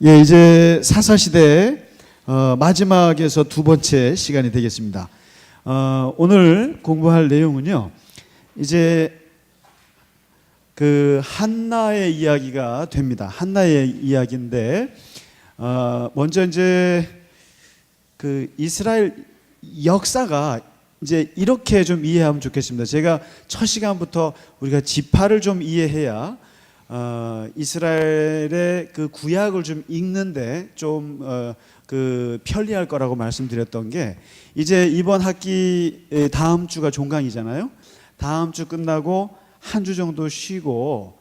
예, 이제 사사시대 마지막에서 두 번째 시간이 되겠습니다. 오늘 공부할 내용은요, 이제 그 한나의 이야기가 됩니다. 한나의 이야기인데, 먼저 이제 그 이스라엘 역사가 이제 이렇게 좀 이해하면 좋겠습니다. 제가 첫 시간부터 우리가 지파를 좀 이해해야 이스라엘의 그 구약을 좀 읽는데 좀 그 편리할 거라고 말씀드렸던 게, 이제 이번 학기 다음 주가 종강이잖아요. 다음 주 끝나고 한 주 정도 쉬고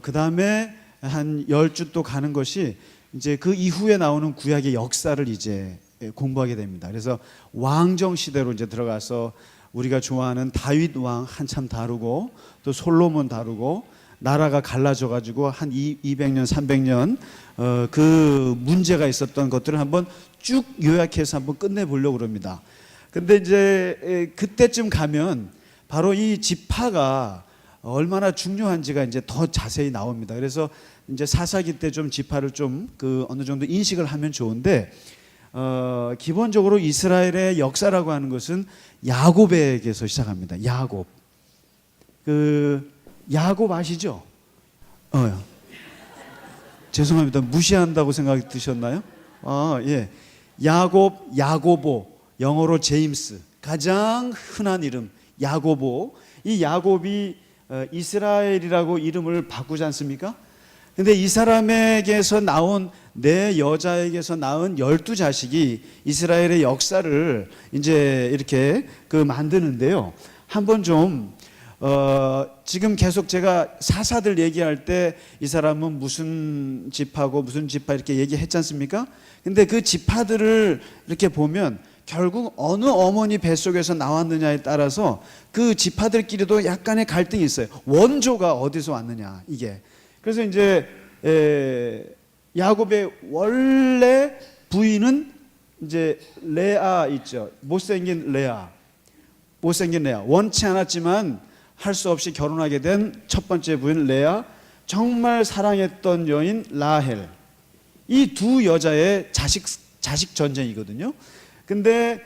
그 다음에 한 10주 또 가는 것이 이제 그 이후에 나오는 구약의 역사를 이제 공부하게 됩니다. 그래서 왕정 시대로 이제 들어가서 우리가 좋아하는 다윗 왕 한참 다루고, 또 솔로몬 다루고, 나라가 갈라져 가지고 한 200년 300년 그 문제가 있었던 것들을 한번 쭉 요약해서 한번 끝내보려고 그럽니다. 근데 이제 그때쯤 가면 바로 이 지파가 얼마나 중요한지가 이제 더 자세히 나옵니다. 그래서 이제 사사기 때 좀 지파를 좀 그 어느 정도 인식을 하면 좋은데, 기본적으로 이스라엘의 역사라고 하는 것은 야곱에게서 시작합니다. 야곱. 야곱 아시죠? 죄송합니다. 무시한다고 생각이 드셨나요? 예. 야곱, 야고보, 영어로 제임스. 가장 흔한 이름, 야고보. 이 야곱이 이스라엘이라고 이름을 바꾸지 않습니까? 근데 이 사람에게서 나온, 내 여자에게서 낳은 12자식이 이스라엘의 역사를 이제 이렇게 만드는데요. 한번 좀 지금 계속 제가 사사들 얘기할 때 이 사람은 무슨 지파고 무슨 지파 이렇게 얘기했지 않습니까? 근데 그 지파들을 이렇게 보면 결국 어느 어머니 뱃속에서 나왔느냐에 따라서 그 지파들끼리도 약간의 갈등이 있어요. 원조가 어디서 왔느냐, 이게. 그래서 이제 야곱의 원래 부인은 이제 레아 있죠. 못생긴 레아. 원치 않았지만 할 수 없이 결혼하게 된 첫 번째 부인 레아, 정말 사랑했던 여인 라헬. 이 두 여자의 자식 전쟁이거든요. 근데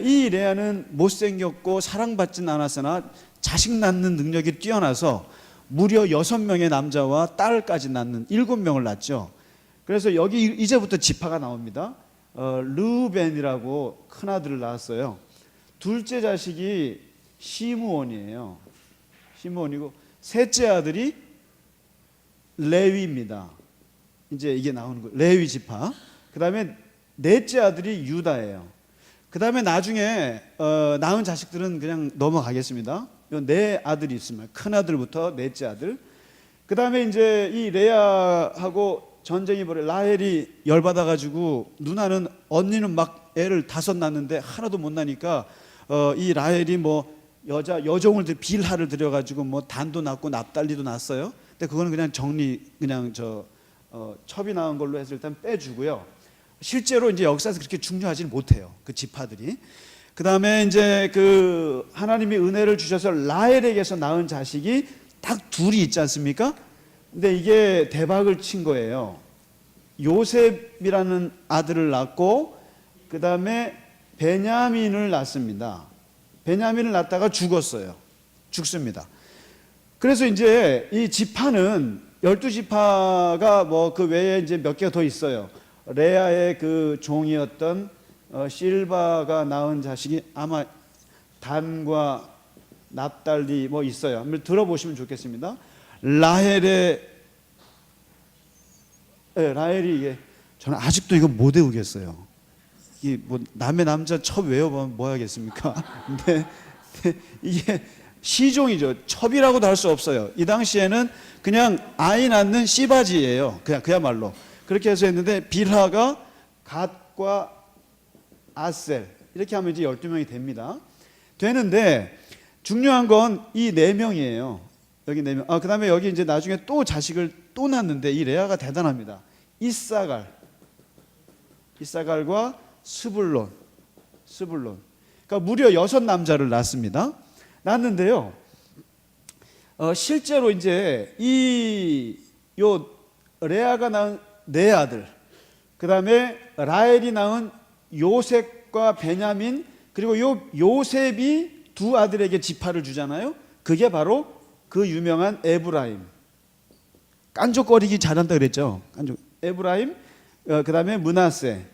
이 레아는 못생겼고 사랑받진 않았으나 자식 낳는 능력이 뛰어나서 무려 6명의 남자와 딸까지 낳는 7명을 낳죠. 그래서 여기 이제부터 지파가 나옵니다. 르우벤이라고 큰아들을 낳았어요. 둘째 자식이 시므온이에요. 시므온이고, 셋째 아들이 레위입니다. 이제 이게 나오는 거예요. 레위 지파. 그 다음에 넷째 아들이 유다예요. 그 다음에 나중에 낳은 자식들은 그냥 넘어가겠습니다. 네 아들이 있으면 큰 아들부터 넷째 아들. 그 다음에 이제 이 레아하고 전쟁이 벌어. 라헬이 열받아가지고, 누나는, 언니는 막 애를 5 낳는데 하나도 못 나니까 이 라헬이 뭐 여종을 빌하를 들여가지고 뭐 단도 낳고 납달리도 낳았어요. 근데 그거는 그냥 그냥 첩이 나온 걸로 해서 일단 빼주고요. 실제로 이제 역사에서 그렇게 중요하지는 못해요, 그 지파들이. 그 다음에 이제 그 하나님이 은혜를 주셔서 라헬에게서 낳은 자식이 딱 둘이 있지 않습니까? 근데 이게 대박을 친 거예요. 요셉이라는 아들을 낳고, 그 다음에 베냐민을 낳습니다. 베냐민을 낳다가 죽습니다. 그래서 이제 이 지파는 12지파가 뭐 그 외에 이제 몇 개가 더 있어요. 레아의 그 종이었던 실바가 낳은 자식이 아마 단과 납달리 뭐 있어요. 한번 들어보시면 좋겠습니다. 라헬이 이게, 저는 아직도 이거 못 외우겠어요. 이게 뭐 남의 남자 첩 외워보면 뭐 하겠습니까? 근데 이게 시종이죠. 첩이라고도 할 수 없어요. 이 당시에는 그냥 아이 낳는 씨바지예요. 그야말로 그렇게 해서 했는데, 빌하가 갓과 아셀, 이렇게 하면 이제 12명이 됩니다. 되는데 중요한 건 이 4명이에요. 여기 4명. 그 다음에 여기 이제 나중에 또 자식을 또 낳는데, 이 레아가 대단합니다. 이사갈과 스불론. 그러니까 무려 6남자를 낳습니다. 낳는데요. 실제로 이제 요 레아가 낳은 4아들, 그 다음에 라헬이 낳은 요셉과 베냐민, 그리고 요셉이 두 아들에게 지파를 주잖아요. 그게 바로 그 유명한 에브라임. 깐족거리기 잘한다 그랬죠. 에브라임, 그 다음에 므낫세.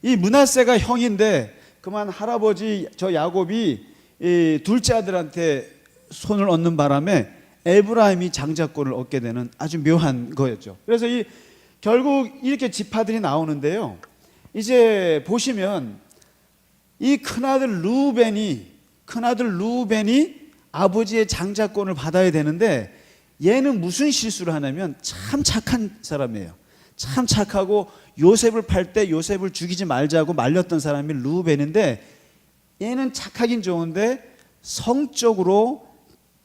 이 므낫세가 형인데 그만 할아버지 저 야곱이 이 둘째 아들한테 손을 얹는 바람에 에브라임이 장자권을 얻게 되는 아주 묘한 거였죠. 그래서 결국 이렇게 지파들이 나오는데요. 이제 보시면 이 큰아들 루벤이 아버지의 장자권을 받아야 되는데 얘는 무슨 실수를 하냐면 참 착한 사람이에요. 참 착하고 요셉을 팔 때 요셉을 죽이지 말자고 말렸던 사람이 루벤인데 얘는 착하긴 좋은데 성적으로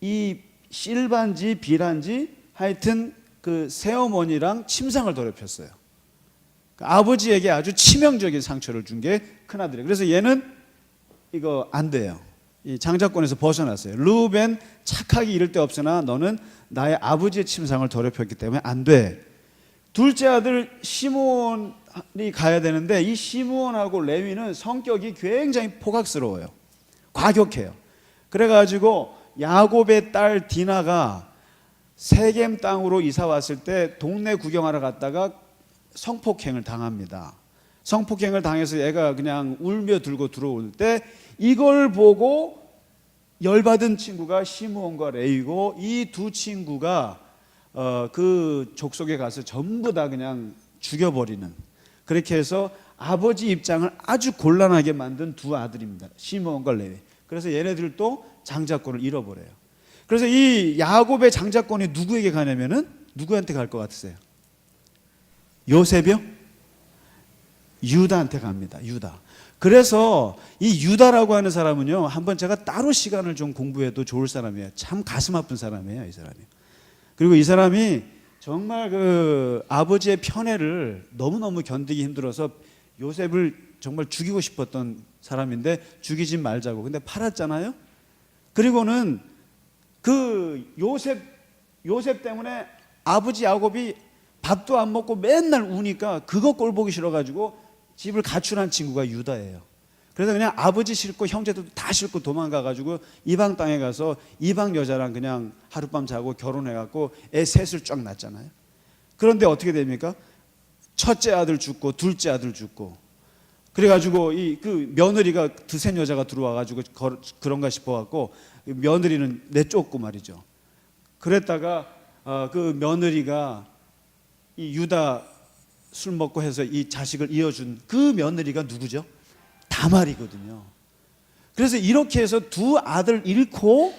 이 실반지 비란지 하여튼 그 새어머니랑 침상을 더럽혔어요. 아버지에게 아주 치명적인 상처를 준 게 큰아들이에요. 그래서 얘는 이거 안 돼요. 이 장자권에서 벗어났어요. 루벤 착하기 이를 데 없으나 너는 나의 아버지의 침상을 더럽혔기 때문에 안 돼. 둘째 아들 시므온이 가야 되는데 이 시므온하고 레위는 성격이 굉장히 포각스러워요. 과격해요. 그래가지고 야곱의 딸 디나가 세겜 땅으로 이사 왔을 때 동네 구경하러 갔다가 성폭행을 당합니다. 성폭행을 당해서 얘가 그냥 울며 들고 들어올 때 이걸 보고 열받은 친구가 시므온과 레위고 이 두 친구가 그 족속에 가서 전부 다 그냥 죽여버리는, 그렇게 해서 아버지 입장을 아주 곤란하게 만든 두 아들입니다. 시므온과 레위. 그래서 얘네들도 장자권을 잃어버려요. 그래서 이 야곱의 장자권이 누구에게 가냐면은 누구한테 갈 것 같으세요? 요셉이요? 유다한테 갑니다. 유다. 그래서 이 유다라고 하는 사람은요, 한번 제가 따로 시간을 좀 공부해도 좋을 사람이에요. 참 가슴 아픈 사람이에요, 이 사람이. 그리고 이 사람이 정말 그 아버지의 편애를 너무너무 견디기 힘들어서 요셉을 정말 죽이고 싶었던 사람인데 죽이지 말자고. 근데 팔았잖아요. 그리고는 그 요셉 때문에 아버지 야곱이 밥도 안 먹고 맨날 우니까 그거 꼴 보기 싫어가지고 집을 가출한 친구가 유다예요. 그래서 그냥 아버지 싫고 형제도 다 싫고 도망가가지고 이방 땅에 가서 이방 여자랑 그냥 하룻밤 자고 결혼해갖고 애 셋을 쫙 낳았잖아요. 그런데 어떻게 됩니까? 첫째 아들 죽고 둘째 아들 죽고, 그래가지고 그 며느리가 드센 여자가 들어와가지고 그런가 싶어갖고 며느리는 내쫓고 말이죠. 그랬다가 그 며느리가 이 유다 술 먹고 해서 이 자식을 이어준 그 며느리가 누구죠? 다말이거든요. 그래서 이렇게 해서 두 아들 잃고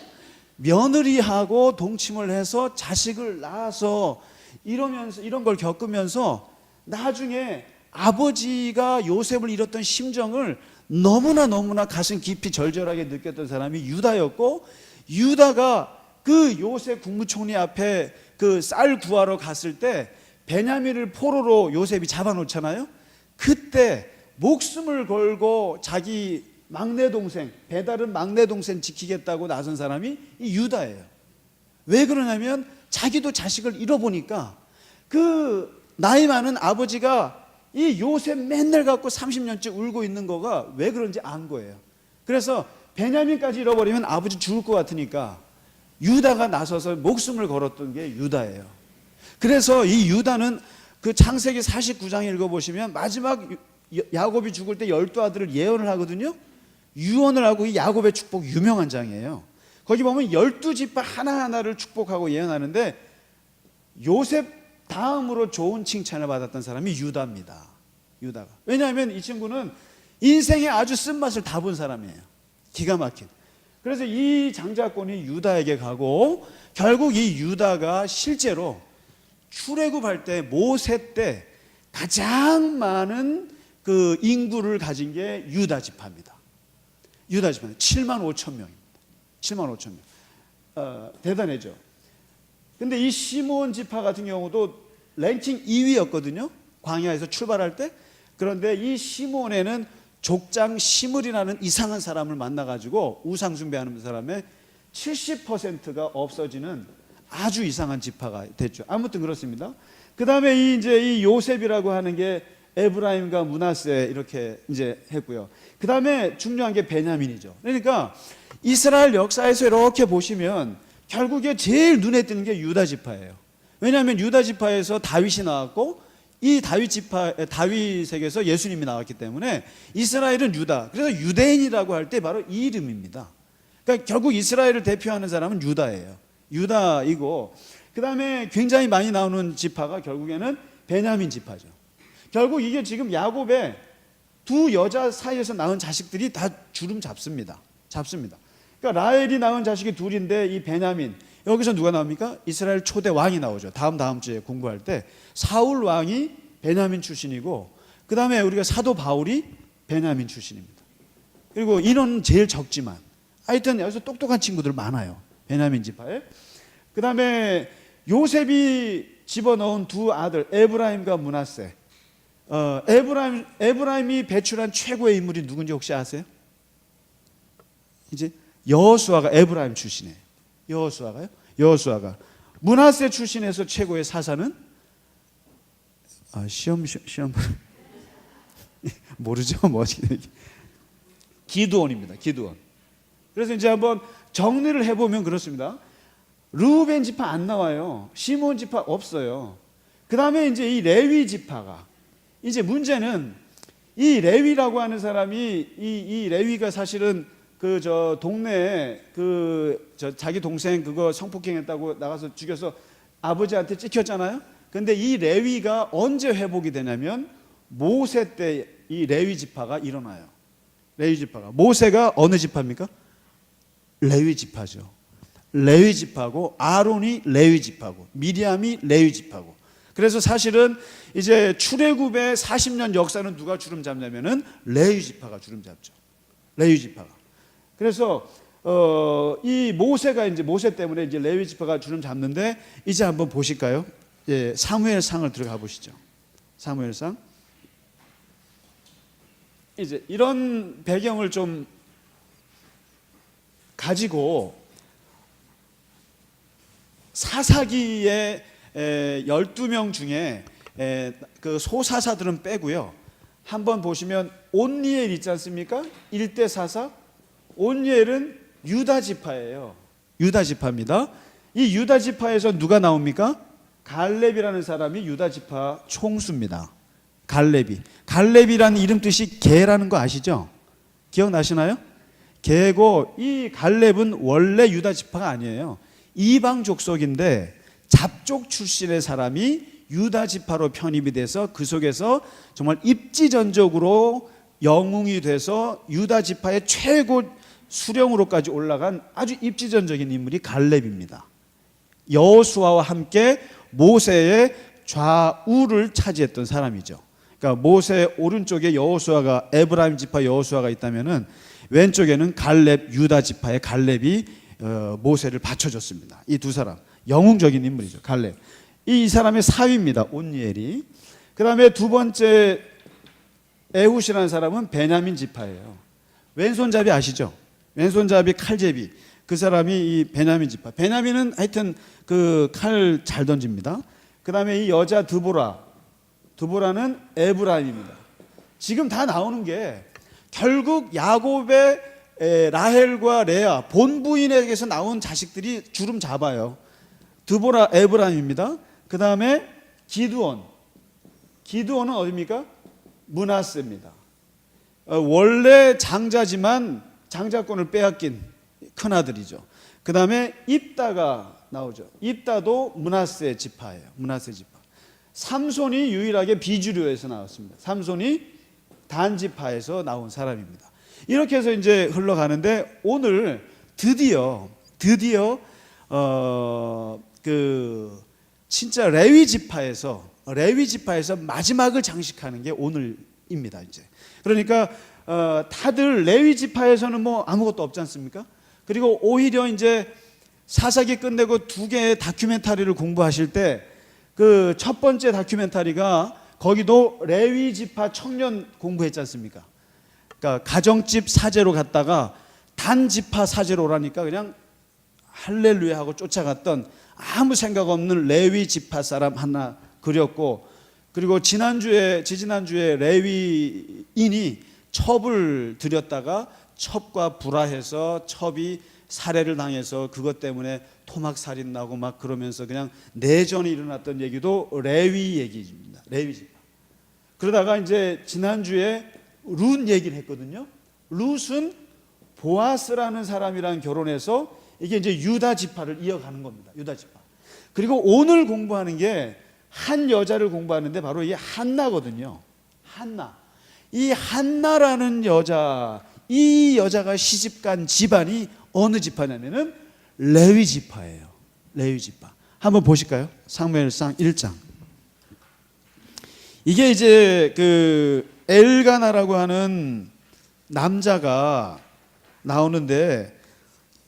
며느리하고 동침을 해서 자식을 낳아서 이러면서 이런 걸 겪으면서 나중에 아버지가 요셉을 잃었던 심정을 너무나 가슴 깊이 절절하게 느꼈던 사람이 유다였고, 유다가 그 요셉 국무총리 앞에 그 쌀 구하러 갔을 때 베냐민을 포로로 요셉이 잡아놓잖아요. 그때 목숨을 걸고 자기 막내 동생, 배다른 막내 동생 지키겠다고 나선 사람이 이 유다예요. 왜 그러냐면 자기도 자식을 잃어보니까 그 나이 많은 아버지가 이 요셉 맨날 갖고 30년째 울고 있는 거가 왜 그런지 안 거예요. 그래서 베냐민까지 잃어버리면 아버지 죽을 것 같으니까 유다가 나서서 목숨을 걸었던 게 유다예요. 그래서 이 유다는 그 창세기 49장 읽어보시면 마지막 야곱이 죽을 때 12아들을 예언을 하거든요. 유언을 하고 이 야곱의 축복 유명한 장이에요. 거기 보면 12지파 하나하나를 축복하고 예언하는데 요셉 다음으로 좋은 칭찬을 받았던 사람이 유다입니다. 유다가. 왜냐하면 이 친구는 인생에 아주 쓴맛을 다 본 사람이에요. 기가 막힌. 그래서 이 장자권이 유다에게 가고 결국 이 유다가 실제로 출애굽할 때 모세 때 가장 많은 그 인구를 가진 게 유다 지파입니다. 유다 지파 7만 5천 명입니다. 7만 5천 명. 대단하죠. 근데 이 시므온 지파 같은 경우도 랭킹 2위였거든요. 광야에서 출발할 때. 그런데 이 시므온에는 족장 시므리라는 이상한 사람을 만나가지고 우상 숭배하는 사람의 70%가 없어지는 아주 이상한 지파가 됐죠. 아무튼 그렇습니다. 그다음에 이 요셉이라고 하는 게 에브라임과 므낫세 이렇게 이제 했고요. 그다음에 중요한 게 베냐민이죠. 그러니까 이스라엘 역사에서 이렇게 보시면 결국에 제일 눈에 띄는 게 유다 지파예요. 왜냐하면 유다 지파에서 다윗이 나왔고 이 다윗에게서 예수님이 나왔기 때문에 이스라엘은 유다. 그래서 유대인이라고 할 때 바로 이 이름입니다. 그러니까 결국 이스라엘을 대표하는 사람은 유다예요. 유다이고 그다음에 굉장히 많이 나오는 지파가 결국에는 베냐민 지파죠. 결국 이게 지금 야곱의 두 여자 사이에서 낳은 자식들이 다 주름 잡습니다. 그러니까 라헬이 낳은 자식이 둘인데 이 베냐민, 여기서 누가 나옵니까? 이스라엘 초대 왕이 나오죠. 다음 주에 공부할 때 사울 왕이 베냐민 출신이고 그다음에 우리가 사도 바울이 베냐민 출신입니다. 그리고 인원은 제일 적지만 하여튼 여기서 똑똑한 친구들 많아요. 베냐민 지파에. 그다음에 요셉이 집어넣은 두 아들 에브라임과 므낫세. 에브라임이 배출한 최고의 인물이 누군지 혹시 아세요? 이제 여호수아가 에브라임 출신이에요. 여호수아가 므낫세 출신에서 최고의 사사는 시험 모르죠. 기드온입니다. 기드온. 그래서 이제 한번 정리를 해보면 그렇습니다. 르우벤 지파 안 나와요. 시몬 지파 없어요. 그 다음에 이제 이 레위 지파가 이제 문제는 이 레위라고 하는 사람이 이 레위가 사실은 그 저 동네에 그 저 자기 동생 그거 성폭행했다고 나가서 죽여서 아버지한테 찍혔잖아요. 근데 이 레위가 언제 회복이 되냐면 모세 때 이 레위 지파가 일어나요. 레위 지파가 모세가 어느 지파입니까? 레위 지파죠. 레위 지파고 아론이 레위 지파고 미리암이 레위 지파고. 그래서 사실은 이제 출애굽의 40년 역사는 누가 주름 잡냐면은 레위 지파가 주름 잡죠. 레위 지파가. 그래서 이 모세가 이제 모세 때문에 이제 레위 지파가 주름 잡는데 이제 한번 보실까요? 예, 사무엘상을 들어가 보시죠. 사무엘상. 이제 이런 배경을 좀 가지고 사사기의 12명 중에 그 소사사들은 빼고요. 한번 보시면 온니엘 있지 않습니까? 1대 사사. 온니엘은 유다 지파예요. 유다 지파입니다. 이 유다 지파에서 누가 나옵니까? 갈렙이라는 사람이 유다 지파 총수입니다. 갈렙이라는 이름 뜻이 개라는 거 아시죠? 기억나시나요? 개고 이 갈렙은 원래 유다 지파가 아니에요. 이방 족속인데 잡족 출신의 사람이 유다 지파로 편입이 돼서 그 속에서 정말 입지전적으로 영웅이 돼서 유다 지파의 최고 수령으로까지 올라간 아주 입지전적인 인물이 갈렙입니다. 여호수아와 함께 모세의 좌우를 차지했던 사람이죠. 그러니까 모세 오른쪽에 여호수아가 에브라임 지파 여호수아가 있다면은 왼쪽에는 갈렙 유다 지파의 갈렙이 모세를 받쳐줬습니다. 이 두 사람 영웅적인 인물이죠. 갈렙. 이 사람의 사위입니다. 온니엘이. 그 다음에 두 번째 에훗이라는 사람은 베냐민 지파예요. 왼손잡이 아시죠? 왼손잡이 칼제비. 그 사람이 이 베냐민 지파. 베냐민은 하여튼 그 칼 잘 던집니다. 그 다음에 이 여자 드보라는 에브라임입니다. 지금 다 나오는 게 결국 야곱의 라헬과 레아 본부인에게서 나온 자식들이 주름 잡아요. 드보라 에브라임입니다. 그 다음에 기드온은 어디입니까? 므낫세입니다. 원래 장자지만 장자권을 빼앗긴 큰아들이죠. 그 다음에 입다가 나오죠. 입다도 므낫세 지파예요. 므낫세 지파. 삼손이 유일하게 비주류에서 나왔습니다. 삼손이 단지파에서 나온 사람입니다. 이렇게 해서 이제 흘러가는데 오늘 드디어 그 진짜 레위 지파에서 마지막을 장식하는 게 오늘입니다. 이제 그러니까 다들 레위 지파에서는 뭐 아무것도 없지 않습니까? 그리고 오히려 이제 사사기 끝내고 두 개의 다큐멘터리를 공부하실 때 그 첫 번째 다큐멘터리가 거기도 레위 지파 청년 공부했지 않습니까? 그러니까 가정집 사제로 갔다가 단지파 사제로 오라니까 그냥 할렐루야 하고 쫓아갔던 아무 생각 없는 레위 지파 사람 하나 그렸고, 그리고 지지난주에 레위인이 첩을 드렸다가 첩과 불화해서 첩이 살해를 당해서 그것 때문에 토막살인 나고 막 그러면서 그냥 내전이 일어났던 얘기도 레위 얘기입니다. 레위 지파. 그러다가 이제 지난주에 룻 얘기를 했거든요. 룻은 보아스라는 사람이랑 결혼해서 이게 이제 유다 지파를 이어가는 겁니다. 유다 지파. 그리고 오늘 공부하는 게 한 여자를 공부하는데 바로 이게 한나거든요. 한나. 이 한나라는 여자, 이 여자가 시집간 집안이 어느 지파냐면은 레위 지파예요. 레위 지파. 한번 보실까요? 사무엘상 1장. 이게 이제 그 엘가나라고 하는 남자가 나오는데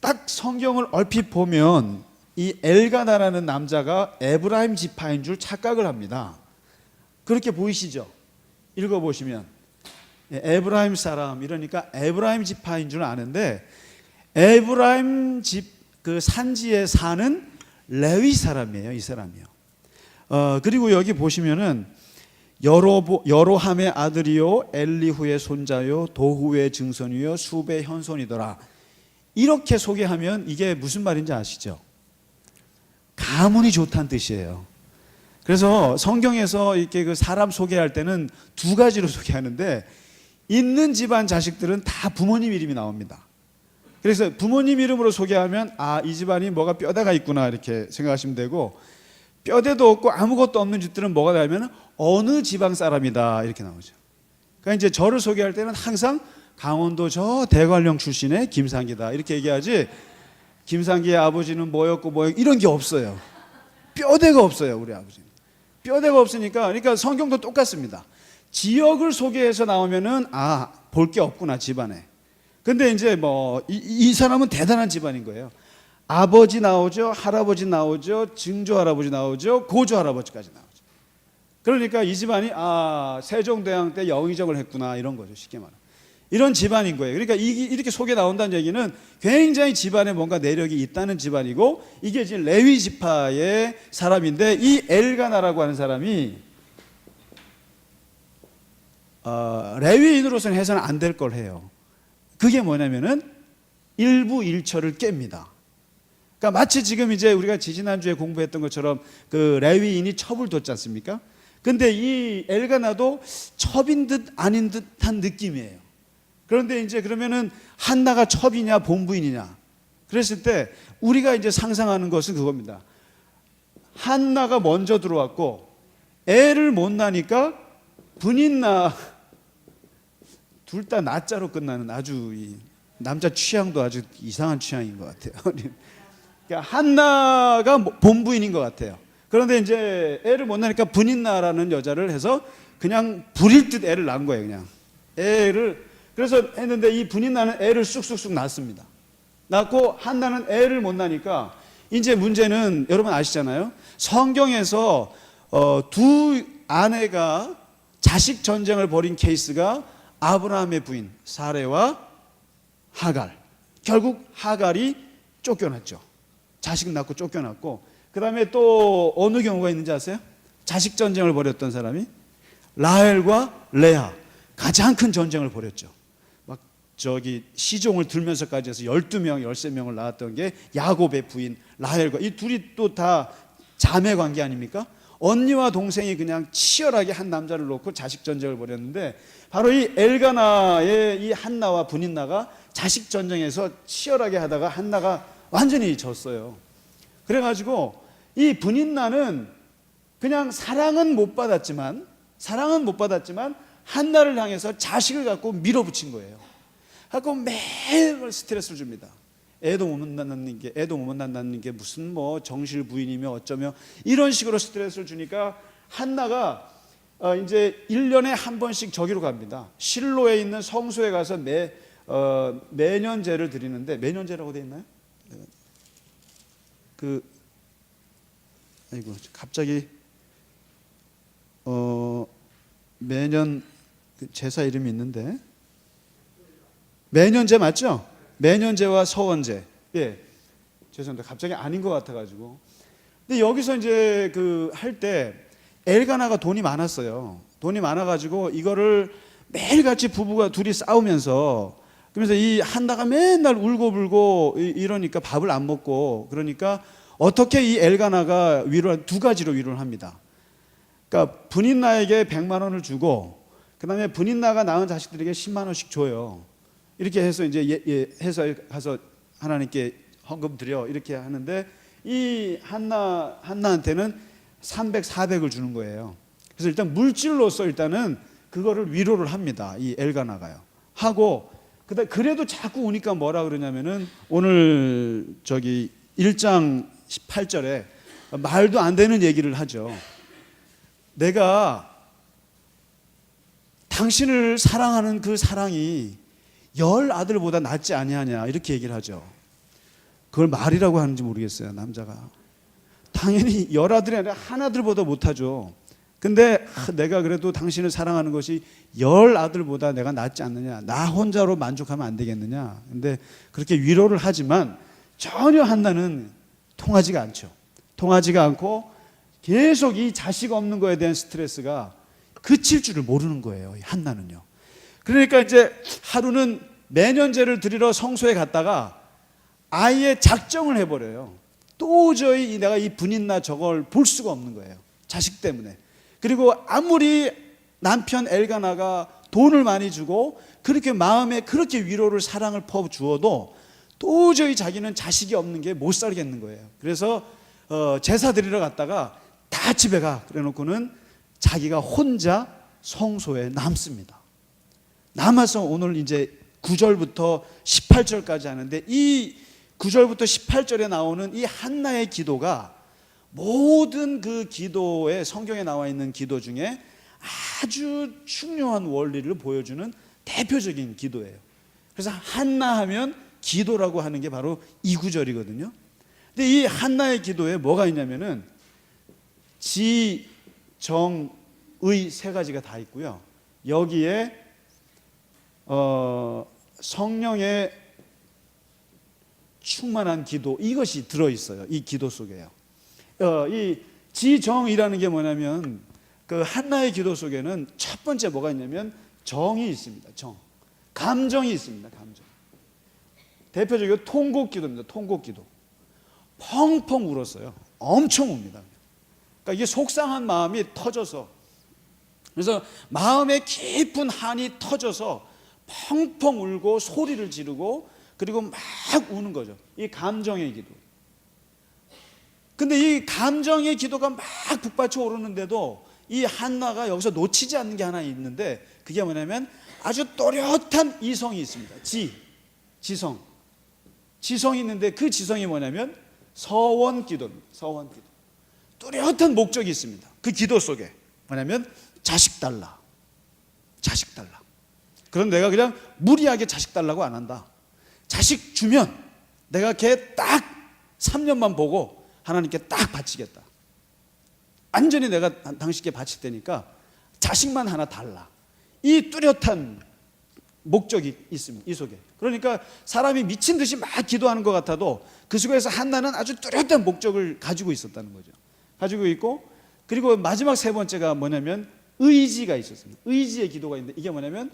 딱 성경을 얼핏 보면 이 엘가나라는 남자가 에브라임 지파인 줄 착각을 합니다. 그렇게 보이시죠? 읽어보시면 에브라임 사람, 이러니까 에브라임 지파인 줄 아는데 에브라임 집 그 산지에 사는 레위 사람이에요. 이 사람이요. 그리고 여기 보시면은 여로함의 아들이요 엘리후의 손자요 도후의 증손이요 수베의 현손이더라. 이렇게 소개하면 이게 무슨 말인지 아시죠? 가문이 좋다는 뜻이에요. 그래서 성경에서 이렇게 그 사람 소개할 때는 두 가지로 소개하는데, 있는 집안 자식들은 다 부모님 이름이 나옵니다. 그래서 부모님 이름으로 소개하면 이 집안이 뭐가 뼈대가 있구나 이렇게 생각하시면 되고, 뼈대도 없고 아무것도 없는 집들은 뭐가 나오면 어느 지방 사람이다 이렇게 나오죠. 그러니까 이제 저를 소개할 때는 항상 강원도 저 대관령 출신의 김상기다 이렇게 얘기하지, 김상기의 아버지는 뭐였고 이런 게 없어요. 뼈대가 없어요. 우리 아버지는 뼈대가 없으니까. 그러니까 성경도 똑같습니다. 지역을 소개해서 나오면은 볼 게 없구나 집안에. 근데 이제 이 사람은 대단한 집안인 거예요. 아버지 나오죠, 할아버지 나오죠, 증조 할아버지 나오죠, 고조 할아버지까지 나오죠. 그러니까 이 집안이 세종대왕 때 영의정을 했구나 이런 거죠. 쉽게 말하면 이런 집안인 거예요. 그러니까 이렇게 소개 나온다는 얘기는 굉장히 집안에 뭔가 내력이 있다는 집안이고, 이게 지금 레위 지파의 사람인데, 이 엘가나라고 하는 사람이 레위인으로서는 해서는 안 될 걸 해요. 그게 뭐냐면은 일부 일처를 깹니다. 그러니까 마치 지금 이제 우리가 지지난주에 공부했던 것처럼 그 레위인이 첩을 뒀지 않습니까? 근데 이 엘가나도 첩인 듯 아닌 듯한 느낌이에요. 그런데 이제 그러면은 한나가 첩이냐 본부인이냐 그랬을 때 우리가 이제 상상하는 것은 그겁니다. 한나가 먼저 들어왔고 애를 못 낳으니까 분인나, 둘 다 나자로 끝나는 아주 남자 취향도 아주 이상한 취향인 것 같아요. 그러니까 한나가 본부인인 것 같아요. 그런데 이제 애를 못 낳으니까 분인나라는 여자를 해서 그냥 부릴 듯 애를 낳은 거예요. 그냥 애를. 그래서 했는데 이 분인나는 애를 쑥쑥쑥 낳습니다. 낳고 한나는 애를 못 낳으니까 이제 문제는 여러분 아시잖아요. 성경에서 두 아내가 자식 전쟁을 벌인 케이스가 아브라함의 부인 사레와 하갈. 결국 하갈이 쫓겨났죠. 자식 낳고 쫓겨났고, 그 다음에 또 어느 경우가 있는지 아세요? 자식 전쟁을 벌였던 사람이 라헬과 레아, 가장 큰 전쟁을 벌였죠. 막 시종을 들면서까지 해서 12명, 13명을 낳았던 게 야곱의 부인 라헬과, 이 둘이 또 다 자매 관계 아닙니까? 언니와 동생이 그냥 치열하게 한 남자를 놓고 자식 전쟁을 벌였는데, 바로 이 엘가나의 이 한나와 분인나가 자식 전쟁에서 치열하게 하다가 한나가 완전히 졌어요. 그래가지고 이 분인나는 그냥 사랑은 못 받았지만 한나를 향해서 자식을 갖고 밀어붙인 거예요. 갖고 매일 스트레스를 줍니다. 애도 못 낳는 게 무슨 정실 부인이며 어쩌며 이런 식으로 스트레스를 주니까 한나가 이제 1년에 한 번씩 저기로 갑니다. 실로에 있는 성소에 가서 매년제를 드리는데, 매년제라고 돼 있나요? 갑자기 매년 제사 이름이 있는데, 매년제 맞죠? 매년제와 서원제. 예, 죄송합니다. 갑자기 아닌 것 같아가지고. 근데 여기서 이제 할 때 엘가나가 돈이 많았어요. 돈이 많아가지고 이거를 매일같이 부부가 둘이 싸우면서, 그러면서 이 한나가 맨날 울고불고 이러니까 밥을 안 먹고, 그러니까 어떻게 이 엘가나가 두 가지로 위로를 합니다. 그러니까 분인나에게 100만 원을 주고, 그 다음에 분인나가 낳은 자식들에게 10만 원씩 줘요. 이렇게 해서 이제 해서 가서 하나님께 헌금 드려, 이렇게 하는데 이 한나한테는 300, 400을 주는 거예요. 그래서 일단 물질로서 일단은 그거를 위로를 합니다. 이 엘가나가요. 하고, 그래도 자꾸 우니까 뭐라 그러냐면은 오늘 1장 18절에 말도 안 되는 얘기를 하죠. 내가 당신을 사랑하는 그 사랑이 10 아들보다 낫지 아니하냐, 이렇게 얘기를 하죠. 그걸 말이라고 하는지 모르겠어요, 남자가. 당연히 10 아들이 아니라 한 아들보다 못하죠. 근데 내가 그래도 당신을 사랑하는 것이 10 아들보다 내가 낫지 않느냐, 나 혼자로 만족하면 안 되겠느냐. 근데 그렇게 위로를 하지만 전혀 한나는 통하지가 않죠. 통하지가 않고 계속 이 자식 없는 거에 대한 스트레스가 그칠 줄을 모르는 거예요, 한나는요. 그러니까 이제 하루는 매년제를 드리러 성소에 갔다가 아예 작정을 해버려요. 도저히 내가 이 분인나 저걸 볼 수가 없는 거예요, 자식 때문에. 그리고 아무리 남편 엘가나가 돈을 많이 주고 그렇게 마음에 그렇게 위로를, 사랑을 퍼주어도 도저히 자기는 자식이 없는 게 못 살겠는 거예요. 그래서 제사 드리러 갔다가 다 집에 가, 그래 놓고는 자기가 혼자 성소에 남습니다. 남아서 오늘 이제 9절부터 18절까지 하는데, 이 9절부터 18절에 나오는 이 한나의 기도가 모든 그 기도에, 성경에 나와 있는 기도 중에 아주 중요한 원리를 보여주는 대표적인 기도예요. 그래서 한나 하면 기도라고 하는 게 바로 이 구절이거든요. 근데 이 한나의 기도에 뭐가 있냐면은 지, 정, 의 3가지가 다 있고요. 여기에 성령의 충만한 기도, 이것이 들어있어요. 이 기도 속에요. 이 지정이라는 게 뭐냐면, 그 한나의 기도 속에는 첫 번째 뭐가 있냐면 정이 있습니다. 정, 감정이 있습니다. 감정. 대표적으로 통곡기도입니다. 통곡기도. 펑펑 울었어요. 엄청 웁니다. 그러니까 이게 속상한 마음이 터져서, 그래서 마음에 깊은 한이 터져서 펑펑 울고 소리를 지르고, 그리고 막 우는 거죠. 이 감정의 기도. 근데 이 감정의 기도가 막 북받쳐 오르는데도 이 한나가 여기서 놓치지 않는 게 하나 있는데, 그게 뭐냐면 아주 또렷한 이성이 있습니다. 지성. 지성이 있는데 그 지성이 뭐냐면 서원 기도입니다. 서원 기도. 뚜렷한 목적이 있습니다. 그 기도 속에 뭐냐면 자식 달라. 자식 달라. 그럼 내가 그냥 무리하게 자식 달라고 안 한다. 자식 주면 내가 걔 딱 3년만 보고 하나님께 딱 바치겠다. 완전히 내가 당신께 바칠 테니까 자식만 하나 달라. 이 뚜렷한 목적이 있습니다, 이 속에. 그러니까 사람이 미친 듯이 막 기도하는 것 같아도 그 속에서 한나는 아주 뚜렷한 목적을 가지고 있었다는 거죠. 가지고 있고, 그리고 마지막 3번째가 뭐냐면 의지가 있었습니다. 의지의 기도가 있는데, 이게 뭐냐면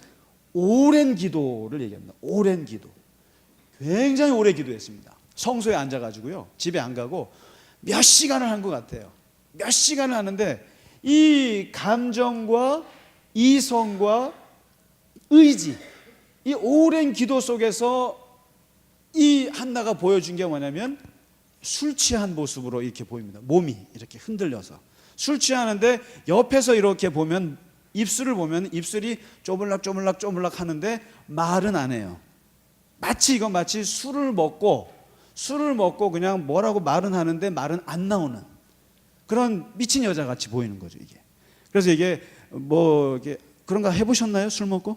오랜 기도를 얘기합니다. 오랜 기도. 굉장히 오래 기도했습니다. 성소에 앉아가지고요, 집에 안 가고 몇 시간을 한 것 같아요. 몇 시간을 하는데 이 감정과 이성과 의지, 이 오랜 기도 속에서 이 한나가 보여준 게 뭐냐면 술 취한 모습으로 이렇게 보입니다. 몸이 이렇게 흔들려서 술 취하는데 옆에서 이렇게 보면, 입술을 보면 입술이 쪼물락쪼물락 하는데 말은 안 해요. 마치 술을 먹고 그냥 뭐라고 말은 하는데 말은 안 나오는 그런 미친 여자 같이 보이는 거죠, 이게. 그래서 이게 뭐 이렇게 그런 거 해보셨나요? 술 먹고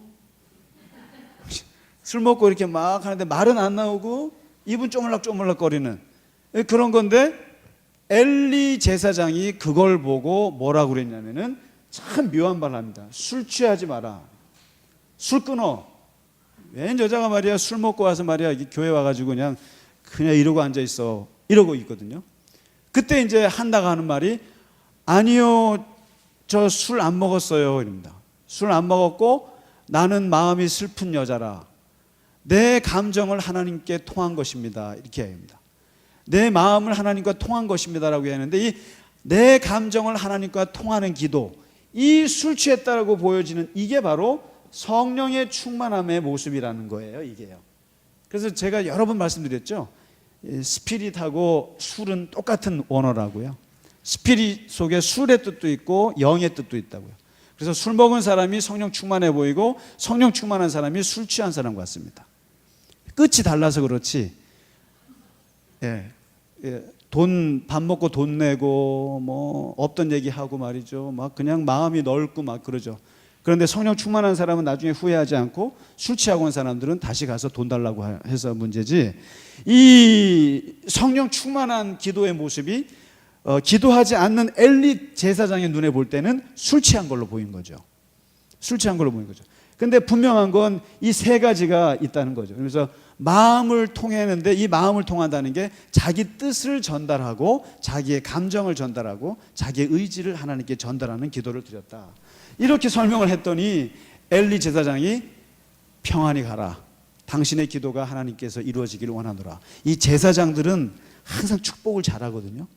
이렇게 막 하는데 말은 안 나오고 입은 쪼물락쪼물락 거리는 그런 건데, 엘리 제사장이 그걸 보고 뭐라고 그랬냐면은 참 묘한 말을 합니다. 술 취하지 마라. 술 끊어. 웬 여자가 말이야 술 먹고 와서 말이야 교회 와가지고 그냥 이러고 앉아 있어, 이러고 있거든요. 그때 이제 한나가 하는 말이, 아니요, 저 술 안 먹었어요. 이럽니다. 술 안 먹었고 나는 마음이 슬픈 여자라. 내 감정을 하나님께 통한 것입니다. 이렇게 얘기합니다. 내 마음을 하나님과 통한 것입니다라고 얘기하는데 이 내 감정을 하나님과 통하는 기도, 이 술 취했다라고 보여지는 이게 바로 성령의 충만함의 모습이라는 거예요. 이게요. 그래서 제가 여러 번 말씀드렸죠. 스피릿하고 술은 똑같은 원어라고요. 스피릿 속에 술의 뜻도 있고 영의 뜻도 있다고요. 그래서 술 먹은 사람이 성령 충만해 보이고 성령 충만한 사람이 술 취한 사람 같습니다. 끝이 달라서 그렇지. 돈 밥 먹고 돈 내고 뭐 없던 얘기하고 말이죠. 막 그냥 마음이 넓고 막 그러죠. 그런데 성령 충만한 사람은 나중에 후회하지 않고 술 취하고 온 사람들은 다시 가서 돈 달라고 해서 문제지. 이 성령 충만한 기도의 모습이 기도하지 않는 엘리 제사장의 눈에 볼 때는 술 취한 걸로 보인 거죠. 술 취한 걸로 보인 거죠. 근데 분명한 건 이 세 가지가 있다는 거죠. 그래서 마음을 통했는데 이 마음을 통한다는 게 자기 뜻을 전달하고 자기의 감정을 전달하고 자기의 의지를 하나님께 전달하는 기도를 드렸다. 이렇게 설명을 했더니 엘리 제사장이 평안히 가라. 당신의 기도가 하나님께서 이루어지기를 원하노라. 이 제사장들은 항상 축복을 잘하거든요.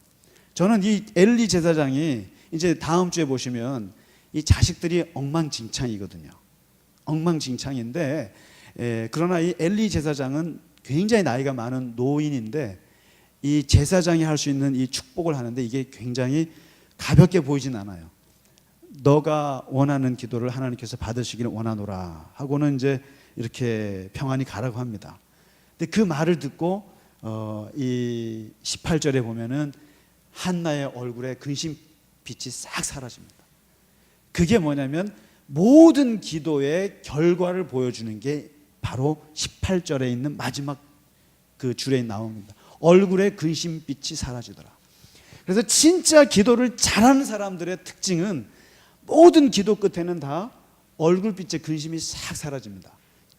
저는 이 엘리 제사장이 이제 다음 주에 보시면 이 자식들이 엉망진창이거든요. 엉망진창인데 그러나 이 엘리 제사장은 굉장히 나이가 많은 노인인데 이 제사장이 할 수 있는 이 축복을 하는데 이게 굉장히 가볍게 보이진 않아요. 너가 원하는 기도를 하나님께서 받으시기를 원하노라 하고는 이제 이렇게 평안히 가라고 합니다. 근데 그 말을 듣고 이 18절에 보면은 한나의 얼굴에 근심빛이 싹 사라집니다. 그게 뭐냐면 모든 기도의 결과를 보여주는 게 바로 18절에 있는 마지막 그 줄에 나옵니다. 얼굴에 근심빛이 사라지더라. 그래서 진짜 기도를 잘하는 사람들의 특징은 모든 기도 끝에는 다 얼굴빛에 근심이 싹 사라집니다.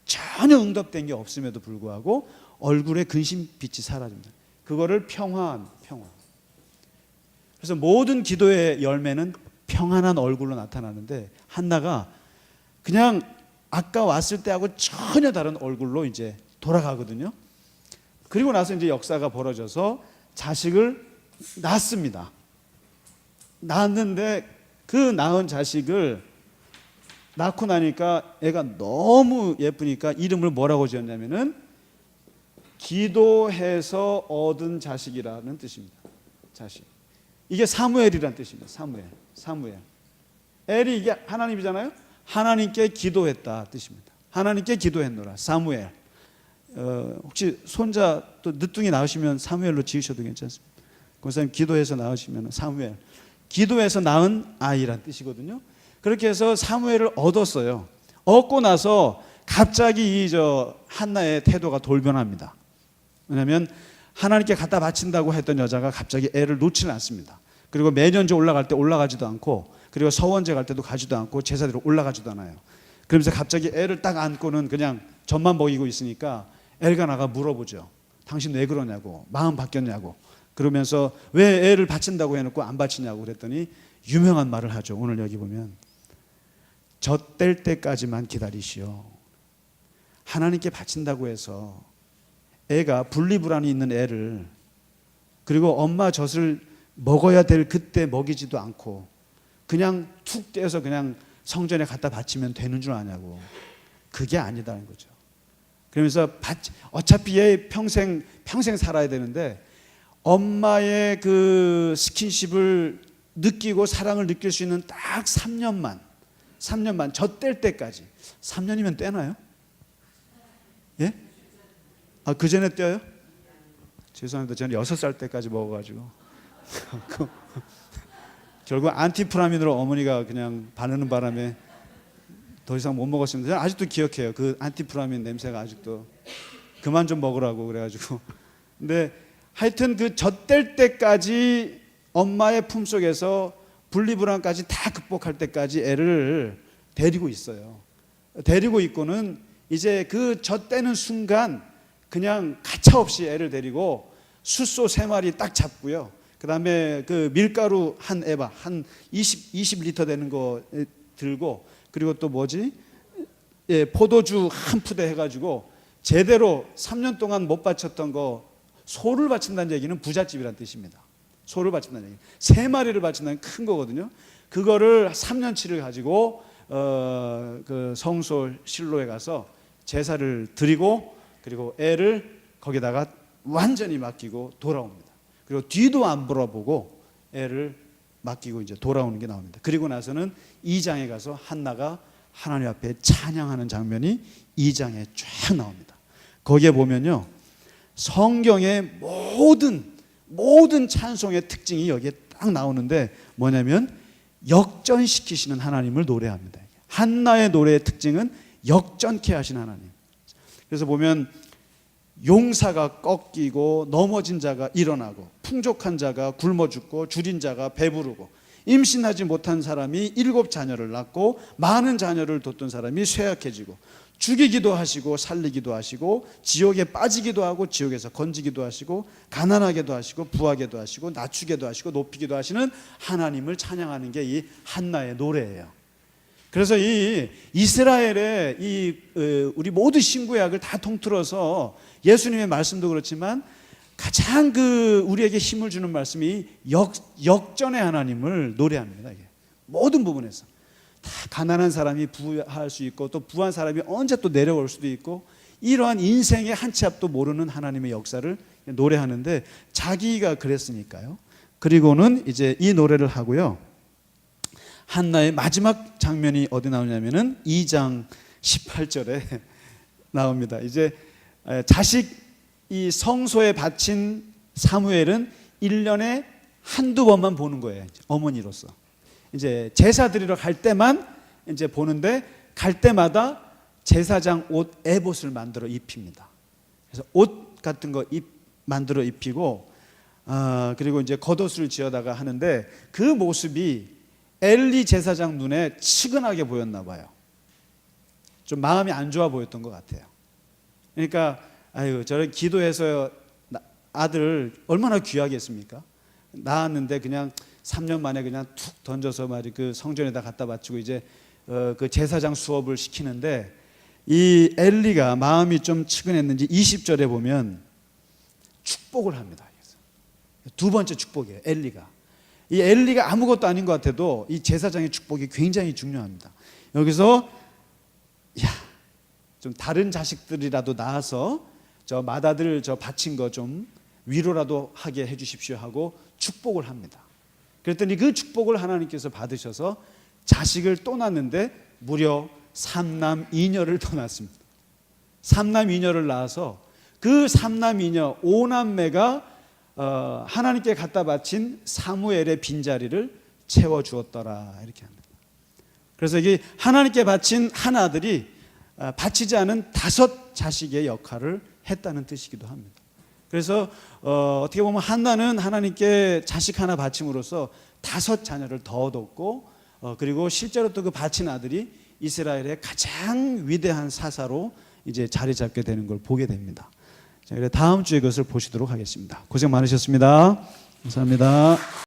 전혀 응답된 게 없음에도 불구하고 얼굴에 근심빛이 사라집니다. 그거를 평안. 그래서 모든 기도의 열매는 평안한 얼굴로 나타나는데 한나가 그냥 아까 왔을 때하고 전혀 다른 얼굴로 이제 돌아가거든요. 그리고 나서 이제 역사가 벌어져서 자식을 낳습니다. 낳았는데 그 낳은 자식을 낳고 나니까 애가 너무 예쁘니까 이름을 뭐라고 지었냐면은 기도해서 얻은 자식이라는 뜻입니다. 자식. 이게 사무엘이라는 뜻입니다. 사무엘. 엘이 이게 하나님이잖아요. 하나님께 기도했다 뜻입니다. 하나님께 기도했노라. 사무엘. 혹시 손자 또 늦둥이 낳으시면 사무엘로 지으셔도 괜찮습니다. 권사님 기도해서 낳으시면 사무엘. 기도해서 낳은 아이란 뜻이거든요. 그렇게 해서 사무엘을 얻었어요. 얻고 나서 갑자기 이 한나의 태도가 돌변합니다. 왜냐하면 하나님께 갖다 바친다고 했던 여자가 갑자기 애를 놓지는 않습니다. 그리고 매년제 올라갈 때 올라가지도 않고 그리고 서원제 갈 때도 가지도 않고 제사대로 올라가지도 않아요. 그러면서 갑자기 애를 딱 안고는 그냥 젖만 먹이고 있으니까 엘가나가 물어보죠. 당신 왜 그러냐고, 마음 바뀌었냐고. 그러면서 왜 애를 바친다고 해놓고 안 바치냐고 그랬더니 유명한 말을 하죠. 오늘 여기 보면 젖될 때까지만 기다리시오. 하나님께 바친다고 해서 애가 분리불안이 있는 애를 그리고 엄마 젖을 먹어야 될 그때 먹이지도 않고 그냥 툭 떼어서 그냥 성전에 갖다 바치면 되는 줄 아냐고. 그게 아니다는 거죠. 그러면서 어차피 얘 평생 살아야 되는데 엄마의 그 스킨십을 느끼고 사랑을 느낄 수 있는 딱 3년만 젖될 때까지. 3년이면 떼나요? 예? 아, 그 전에 떼어요? 죄송합니다. 저는 6살 때까지 먹어가지고 결국 안티프라민으로 어머니가 그냥 바르는 바람에 더 이상 못 먹었습니다. 저는 아직도 기억해요. 그 안티프라민 냄새가 아직도. 그만 좀 먹으라고 그래가지고. 근데 하여튼 그 젖될 때까지 엄마의 품속에서 분리불안까지 다 극복할 때까지 애를 데리고 있어요. 데리고 있고는 이제 그 젖대는 순간 그냥 가차없이 애를 데리고 숫소 3마리 딱 잡고요. 그다음에 그 밀가루 한 에바 한 20리터 되는 거 들고, 그리고 또 뭐지? 예, 포도주 한 푸대 해가지고 제대로 3년 동안 못 바쳤던 거 소를 바친다는 얘기는 부잣집이란 뜻입니다. 소를 바친다는 얘기. 3마리를 바친다는 큰 거거든요. 그거를 3년치를 가지고 그 성소 실로에 가서 제사를 드리고, 그리고 애를 거기다가 완전히 맡기고 돌아옵니다. 그리고 뒤도 안 돌아보고 애를 맡기고 이제 돌아오는 게 나옵니다. 그리고 나서는 2장에 가서 한나가 하나님 앞에 찬양하는 장면이 2장에 쫙 나옵니다. 거기에 보면요, 성경의 모든 찬송의 특징이 여기에 딱 나오는데 뭐냐면 역전시키시는 하나님을 노래합니다. 한나의 노래의 특징은 역전케 하신 하나님. 그래서 보면 용사가 꺾이고 넘어진 자가 일어나고, 풍족한 자가 굶어 죽고, 줄인 자가 배부르고, 임신하지 못한 사람이 7 자녀를 낳고, 많은 자녀를 뒀던 사람이 쇠약해지고, 죽이기도 하시고 살리기도 하시고, 지옥에 빠지기도 하고 지옥에서 건지기도 하시고, 가난하게도 하시고 부하게도 하시고, 낮추게도 하시고 높이기도 하시는 하나님을 찬양하는 게 이 한나의 노래예요. 그래서 이 이스라엘의 우리 모두 신구약을 다 통틀어서 예수님의 말씀도 그렇지만 가장 우리에게 힘을 주는 말씀이 역전의 하나님을 노래합니다. 이게 모든 부분에서 다 가난한 사람이 부할 수 있고, 또 부한 사람이 언제 또 내려올 수도 있고, 이러한 인생의 한 치 앞도 모르는 하나님의 역사를 노래하는데 자기가 그랬으니까요. 그리고는 이제 이 노래를 하고요, 한나의 마지막 장면이 어디 나오냐면은 2장 18절에 나옵니다. 이제 자식 이 성소에 바친 사무엘은 1년에 한두 번만 보는 거예요. 어머니로서 이제 제사 드리러 갈 때만 이제 보는데, 갈 때마다 제사장 옷 에봇을 만들어 입힙니다. 그래서 옷 같은 거 만들어 입히고, 그리고 이제 겉옷을 지어다가 하는데, 그 모습이 엘리 제사장 눈에 측은하게 보였나 봐요. 좀 마음이 안 좋아 보였던 것 같아요. 그러니까 아유, 저런 기도해서 아들 얼마나 귀하겠습니까? 낳았는데 그냥 3년 만에 그냥 툭 던져서 말이 그 성전에다 갖다 바치고 이제 그 제사장 수업을 시키는데, 이 엘리가 마음이 좀 측은했는지 20절에 보면 축복을 합니다. 두 번째 축복이에요. 이 엘리가 아무것도 아닌 것 같아도 이 제사장의 축복이 굉장히 중요합니다. 여기서 좀 다른 자식들이라도 낳아서 저 맏아들 저 바친 거 좀 위로라도 하게 해주십시오 하고 축복을 합니다. 그랬더니 그 축복을 하나님께서 받으셔서 자식을 또 낳는데 무려 3남 2녀를 더 낳습니다. 3남 2녀를 낳아서 그 3남 2녀 5남매가 하나님께 갖다 바친 사무엘의 빈자리를 채워주었더라, 이렇게 합니다. 그래서 이게 하나님께 바친 한 아들이 바치지 않은 5 자식의 역할을 했다는 뜻이기도 합니다. 그래서 어떻게 보면 한나는 하나님께 자식 하나 바침으로써 5 자녀를 더 얻었고, 그리고 실제로 또 그 바친 아들이 이스라엘의 가장 위대한 사사로 이제 자리 잡게 되는 걸 보게 됩니다. 자, 다음 주에 그것을 보시도록 하겠습니다. 고생 많으셨습니다. 감사합니다.